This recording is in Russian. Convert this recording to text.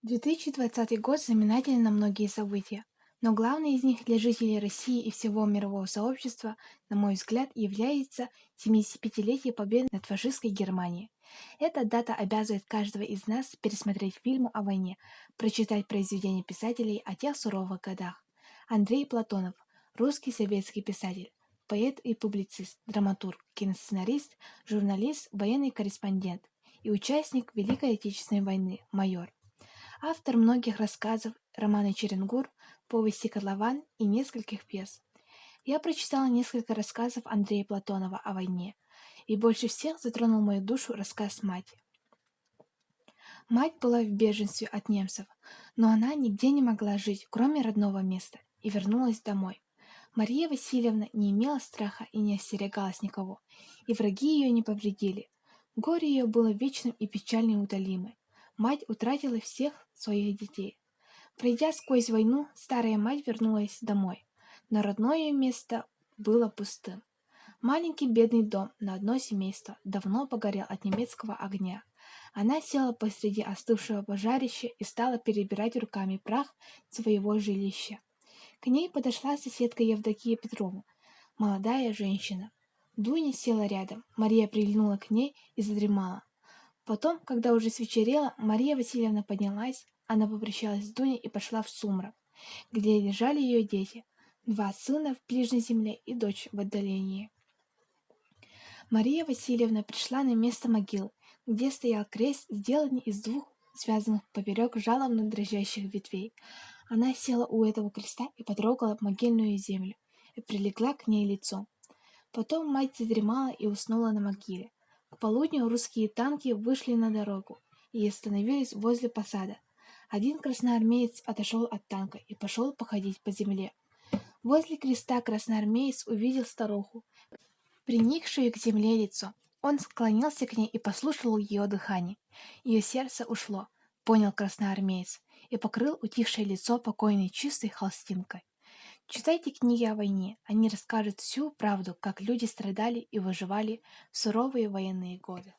2020 год знаменателен на многие события, но главный из них для жителей России и всего мирового сообщества, на мой взгляд, является 75-летие победы над фашистской Германией. Эта дата обязывает каждого из нас пересмотреть фильмы о войне, прочитать произведения писателей о тех суровых годах. Андрей Платонов, русский советский писатель, поэт и публицист, драматург, киносценарист, журналист, военный корреспондент и участник Великой Отечественной войны, майор. Автор многих рассказов, романа «Черенгур», повести «Котлован» и нескольких пьес. Я прочитала несколько рассказов Андрея Платонова о войне, и больше всех затронул мою душу рассказ «Мать». Мать была в беженстве от немцев, но она нигде не могла жить, кроме родного места, и вернулась домой. Мария Васильевна не имела страха и не остерегалась никого, и враги ее не повредили. Горе ее было вечным и печально неутолимым. Мать утратила всех своих детей. Пройдя сквозь войну, старая мать вернулась домой, но родное ее место было пустым. Маленький бедный дом на одно семейство давно погорел от немецкого огня. Она села посреди остывшего пожарища и стала перебирать руками прах своего жилища. К ней подошла соседка Евдокия Петровна, молодая женщина. Дуня села рядом, Мария прильнула к ней и задремала. Потом, когда уже свечерело, Мария Васильевна поднялась, она попрощалась с Дуней и пошла в сумрак, где лежали ее дети, 2 сына в ближней земле и дочь в отдалении. Мария Васильевна пришла на место могилы, где стоял крест, сделанный из 2 связанных поперек жалобно дрожащих ветвей. Она села у этого креста и потрогала могильную землю, и прилегла к ней лицом. Потом мать задремала и уснула на могиле. К полудню русские танки вышли на дорогу и остановились возле посада. Один красноармеец отошел от танка и пошел походить по земле. Возле креста красноармеец увидел старуху, приникшую к земле лицо. Он склонился к ней и послушал ее дыхание. Ее сердце ушло, понял красноармеец, и покрыл утихшее лицо покойной чистой холстинкой. Читайте книги о войне, они расскажут всю правду, как люди страдали и выживали в суровые военные годы.